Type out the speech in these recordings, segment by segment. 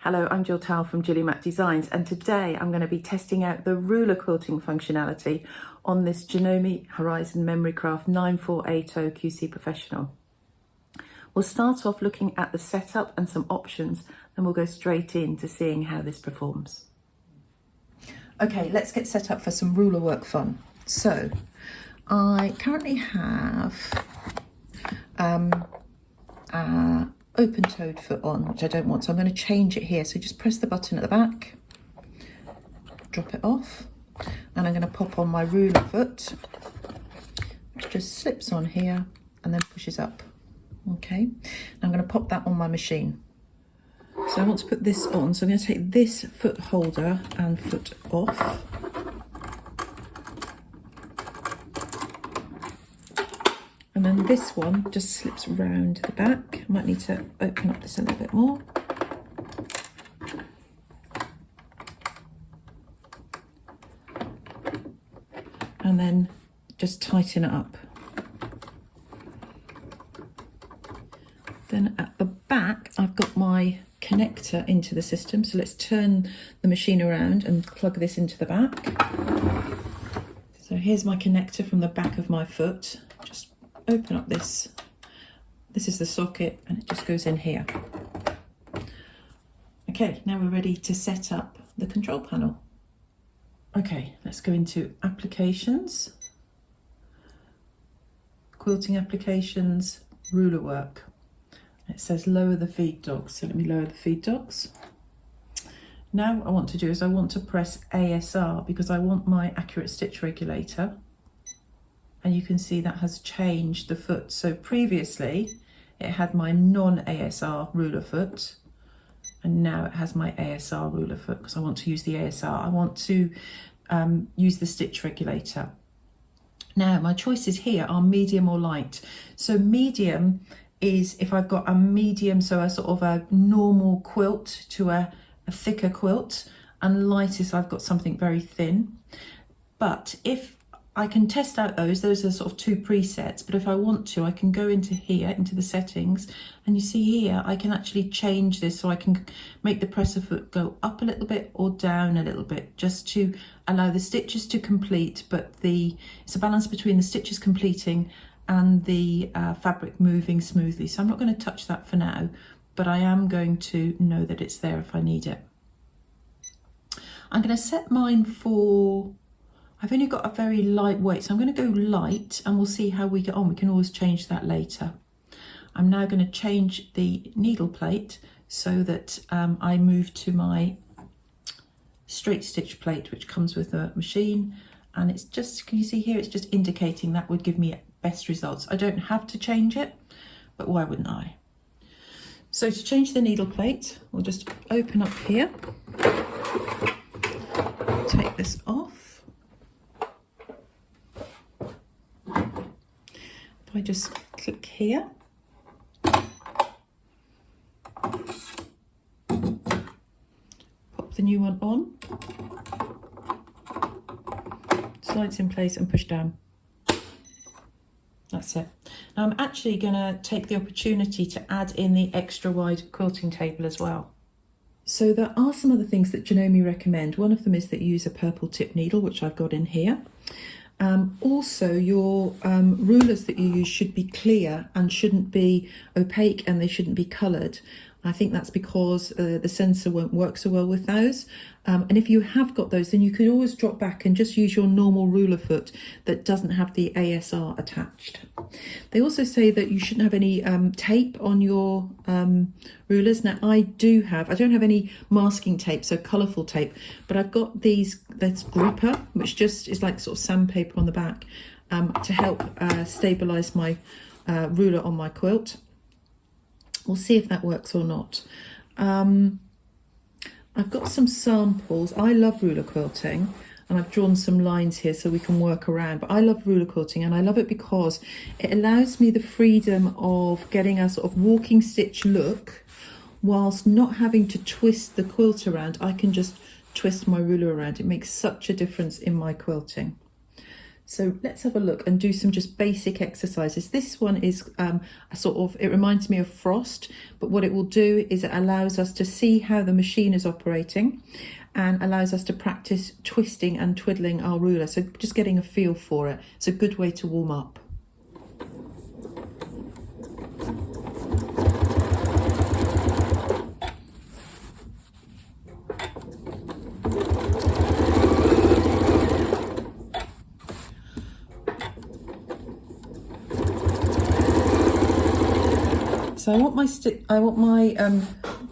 Hello, I'm Jill Towle from GillyMac Designs, and today I'm going to be testing out the ruler quilting functionality on this Janome Horizon Memory Craft 9480 QC Professional. We'll start off looking at the setup and some options, and we'll go straight into seeing how this performs. Okay, let's get set up for some ruler work fun. So, I currently have open-toed foot on, which I don't want, so I'm going to change it here. So just press the button at the back, drop it off, and I'm going to pop on my ruler foot, which just slips on here and then pushes up. Okay, I'm going to pop that on my machine. So I want to put this on, so I'm going to take this foot holder and foot off. And then this one just slips round the back. I might need to open up this a little bit more. And then just tighten it up. Then at the back, I've got my connector into the system. So let's turn the machine around and plug this into the back. So here's my connector from the back of my foot. Just open up this is the socket, and it just goes in here. Okay, now we're ready to set up the control panel. Okay, let's go into applications, quilting applications, ruler work. It says lower the feed dogs, so let me lower the feed dogs. Now what I want to do is I want to press A.S.R because I want my accurate stitch regulator. And you can see that has changed the foot. So previously it had my non-A.S.R ruler foot, and now it has my A.S.R ruler foot because I want to use the A.S.R. I want to use the stitch regulator. Now my choices here are medium or light. So medium is if I've got a medium, so a sort of a normal quilt to a thicker quilt, and light is I've got something very thin. But if I can test out those are sort of two presets, but if I want to, I can go into here, into the settings, and you see here, I can actually change this so I can make the presser foot go up a little bit or down a little bit, just to allow the stitches to complete, but it's a balance between the stitches completing and the fabric moving smoothly. So I'm not going to touch that for now, but I am going to know that it's there if I need it. I'm going to set mine for, I've only got a very light weight, so I'm going to go light, and we'll see how we get on. We can always change that later. I'm now going to change the needle plate so that I move to my straight stitch plate, which comes with the machine. And it's just, can you see here, it's just indicating that would give me best results. I don't have to change it, but why wouldn't I? So to change the needle plate, we'll just open up here, take this off. I just click here, pop the new one on, slides in place and push down. That's it. Now I'm actually going to take the opportunity to add in the extra wide quilting table as well. So there are some other things that Janome recommend. One of them is that you use a purple tip needle, which I've got in here. Also, your rulers that you use should be clear and shouldn't be opaque, and they shouldn't be coloured. I think that's because the sensor won't work so well with those. And if you have got those, then you could always drop back and just use your normal ruler foot that doesn't have the A.S.R attached. They also say that you shouldn't have any tape on your rulers. Now I don't have any masking tape, so colourful tape, but I've got this gripper, which just is like sort of sandpaper on the back to help stabilise my ruler on my quilt. We'll see if that works or not. I've got some samples. I love ruler quilting, and I've drawn some lines here so we can work around, but I love ruler quilting, and I love it because it allows me the freedom of getting a sort of walking stitch look whilst not having to twist the quilt around. I can just twist my ruler around. It makes such a difference in my quilting. So let's have a look and do some just basic exercises. This one is a sort of, it reminds me of frost, but what it will do is it allows us to see how the machine is operating and allows us to practice twisting and twiddling our ruler. So just getting a feel for it. It's a good way to warm up. So I want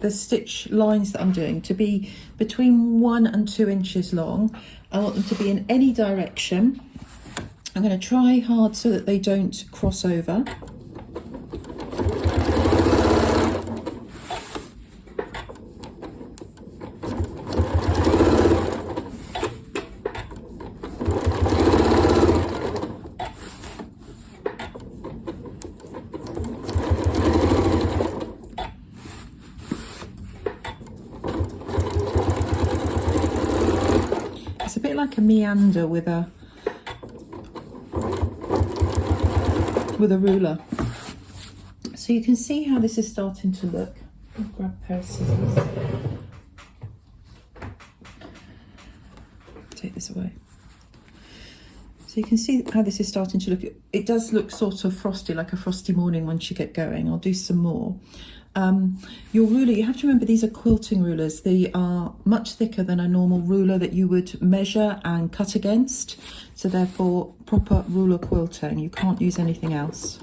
the stitch lines that I'm doing to be between 1 and 2 inches long. I want them to be in any direction. I'm going to try hard so that they don't cross over. It's a bit like a meander with a ruler. So you can see how this is starting to look. I'll grab a pair of scissors. Take this away. So you can see how this is starting to look. It does look sort of frosty, like a frosty morning once you get going. I'll do some more. Your ruler, you have to remember these are quilting rulers. They are much thicker than a normal ruler that you would measure and cut against. So therefore, proper ruler quilting, you can't use anything else.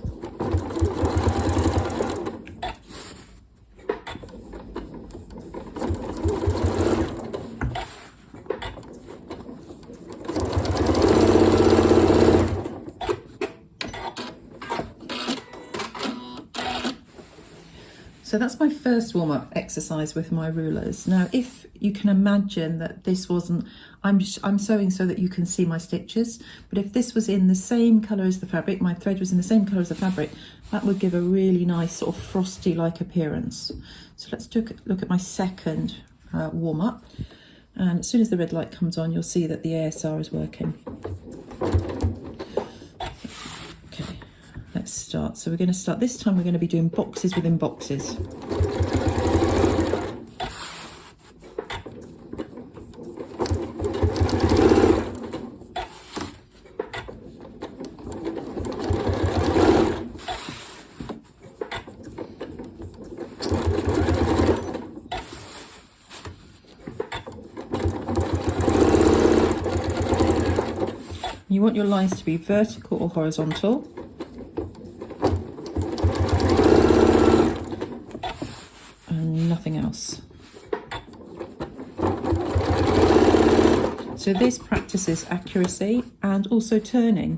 So that's my first warm-up exercise with my rulers. Now, if you can imagine that this wasn't, I'm sewing so that you can see my stitches, but if this was in the same colour as the fabric, my thread was in the same colour as the fabric, that would give a really nice sort of frosty-like appearance. So let's look at my second warm-up. And as soon as the red light comes on, you'll see that the A.S.R is working. Let's start. So we're going to start, this time we're going to be doing boxes within boxes. You want your lines to be vertical or horizontal. Nothing else. So this practices accuracy and also turning.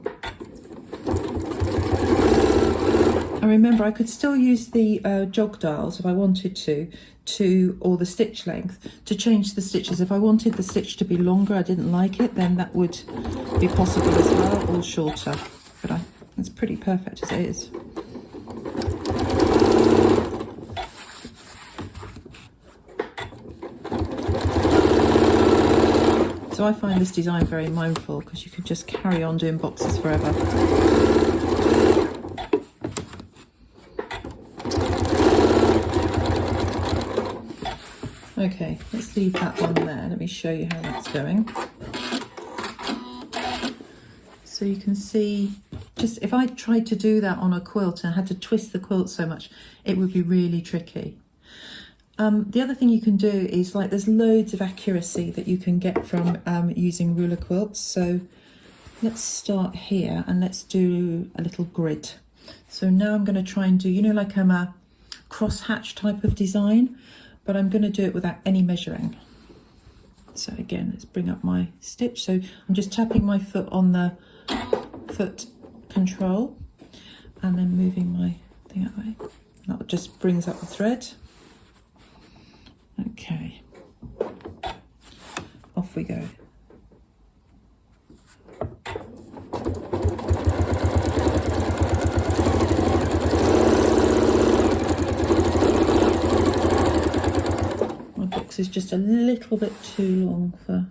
And remember, I could still use the jog dials if I wanted to, or the stitch length, to change the stitches. If I wanted the stitch to be longer, I didn't like it, then that would be possible as well, or shorter. But it's pretty perfect as it is. So I find this design very mindful because you could just carry on doing boxes forever. Okay, let's leave that one there. Let me show you how that's going. So you can see, just if I tried to do that on a quilt and I had to twist the quilt so much, it would be really tricky. The other thing you can do is, like, there's loads of accuracy that you can get from using ruler quilts. So let's start here and let's do a little grid. So now I'm going to try and do, you know, like a cross-hatch type of design, but I'm going to do it without any measuring. So again, let's bring up my stitch. So I'm just tapping my foot on the foot control and then moving my thing that way. That just brings up the thread. Okay, off we go. My box is just a little bit too long for...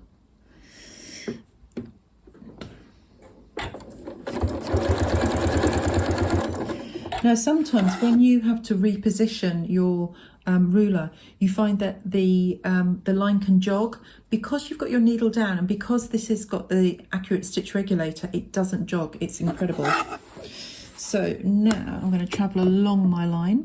Now, sometimes when you have to reposition your ruler, you find that the line can jog. Because you've got your needle down and because this has got the accurate stitch regulator, it doesn't jog. It's incredible. So now I'm going to travel along my line.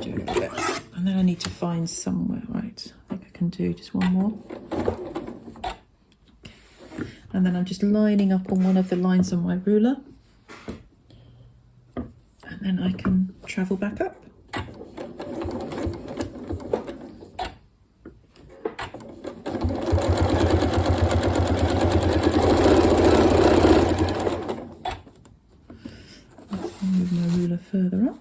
Do a little bit. And then I need to find somewhere. Right, I think I can do just one more. And then I'm just lining up on one of the lines on my ruler. And then I can travel back up. Move my ruler further up.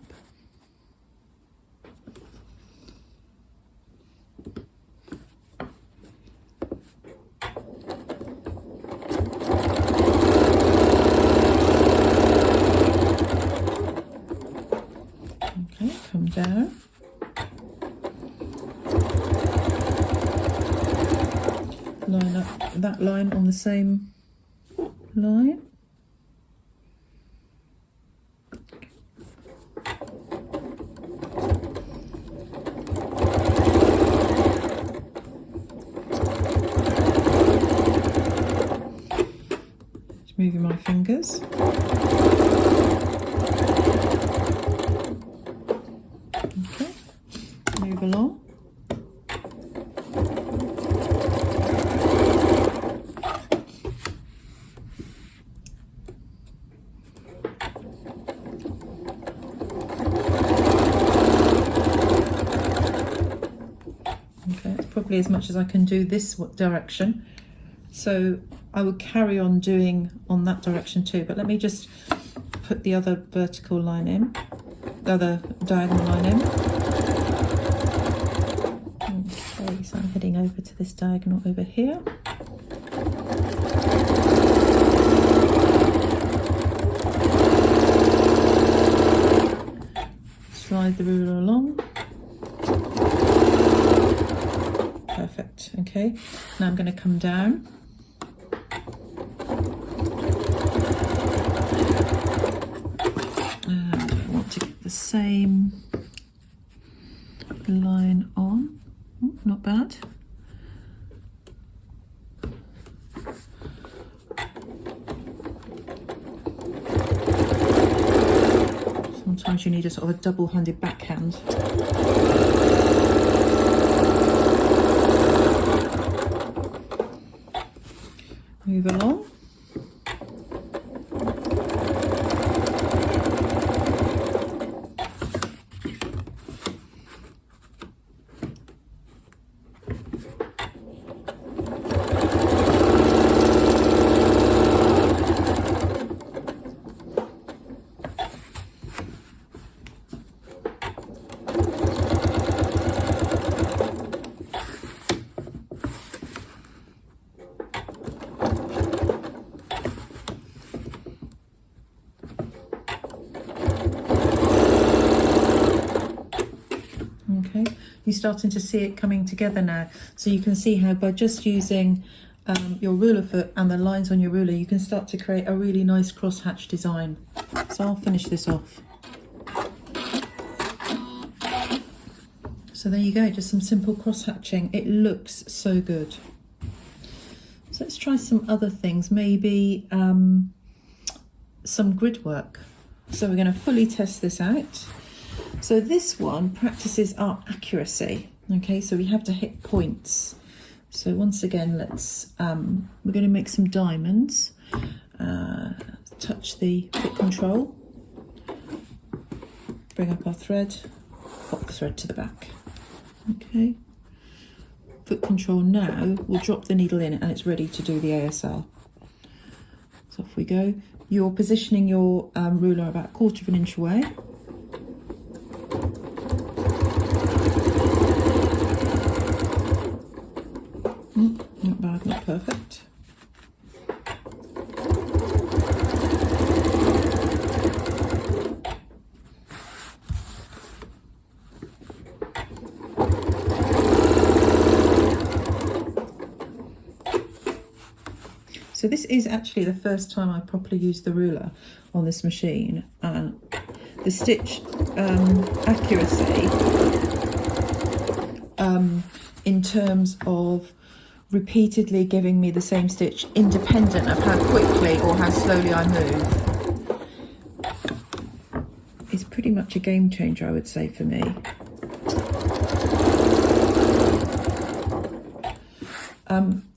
Okay, come down. Line up that line on the same line. Just moving my fingers. Okay, move along. Okay, that's probably as much as I can do this direction. So I would carry on doing on that direction too, but let me just put the other vertical line in, the other diagonal line in. Okay, so I'm heading over to this diagonal over here. Slide the ruler along. Perfect, okay. Now I'm going to come down. And I want to get the same line on. Oh, not bad. Sometimes you need a sort of a double-handed backhand. Move along. Okay, you're starting to see it coming together now. So you can see how by just using your ruler foot and the lines on your ruler, you can start to create a really nice crosshatch design. So I'll finish this off. So there you go, just some simple cross-hatching. It looks so good. So let's try some other things, maybe some grid work. So we're going to fully test this out. So this one practices our accuracy. Okay, so we have to hit points. So once again, let's we're going to make some diamonds. Touch the foot control. Bring up our thread. Pop the thread to the back. Okay. Foot control now. We'll drop the needle in and it's ready to do the A.S.R. So off we go. You're positioning your ruler about 1/4 of an inch away. Not bad, not perfect. So So this is actually the first time I properly used the ruler on this machine, and the stitch accuracy in terms of repeatedly giving me the same stitch independent of how quickly or how slowly I move is pretty much a game changer, I would say, for me.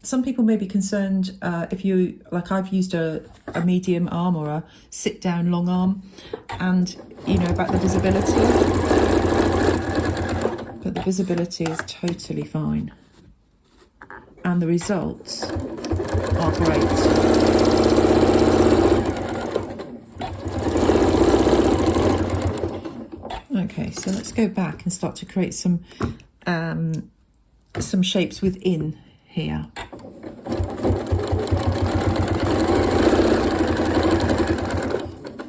Some people may be concerned if you, like I've used a medium arm or a sit down long arm, and you know about the visibility, but the visibility is totally fine and the results are great. Okay, so let's go back and start to create some shapes within here.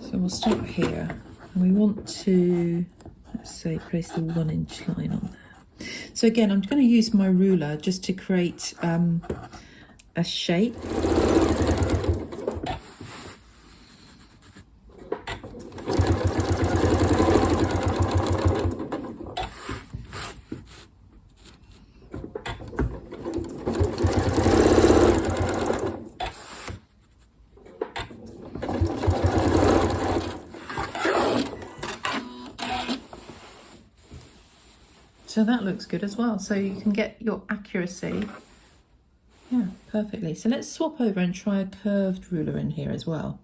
So we'll start here, and we want to, let's say, place the 1 inch line on there. So again, I'm going to use my ruler just to create a shape. So that looks good as well. So you can get your accuracy, yeah, perfectly. So let's swap over and try a curved ruler in here as well.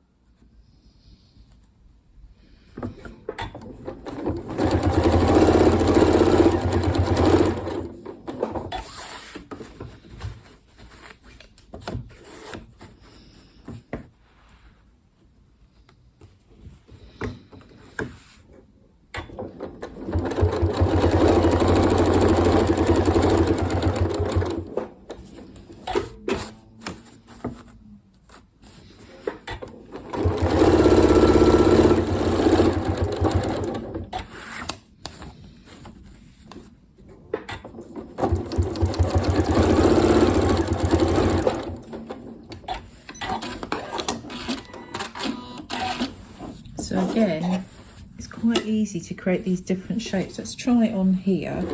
So again, it's quite easy to create these different shapes. Let's try it on here.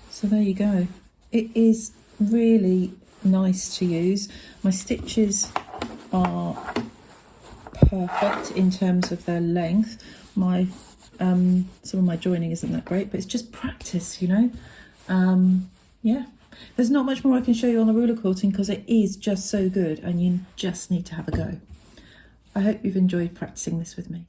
So there you go. It is really nice to use. My stitches are perfect in terms of their length. My some of my joining isn't that great, but it's just practice, you know. Yeah, there's not much more I can show you on the ruler quilting because it is just so good and you just need to have a go. I hope you've enjoyed practicing this with me.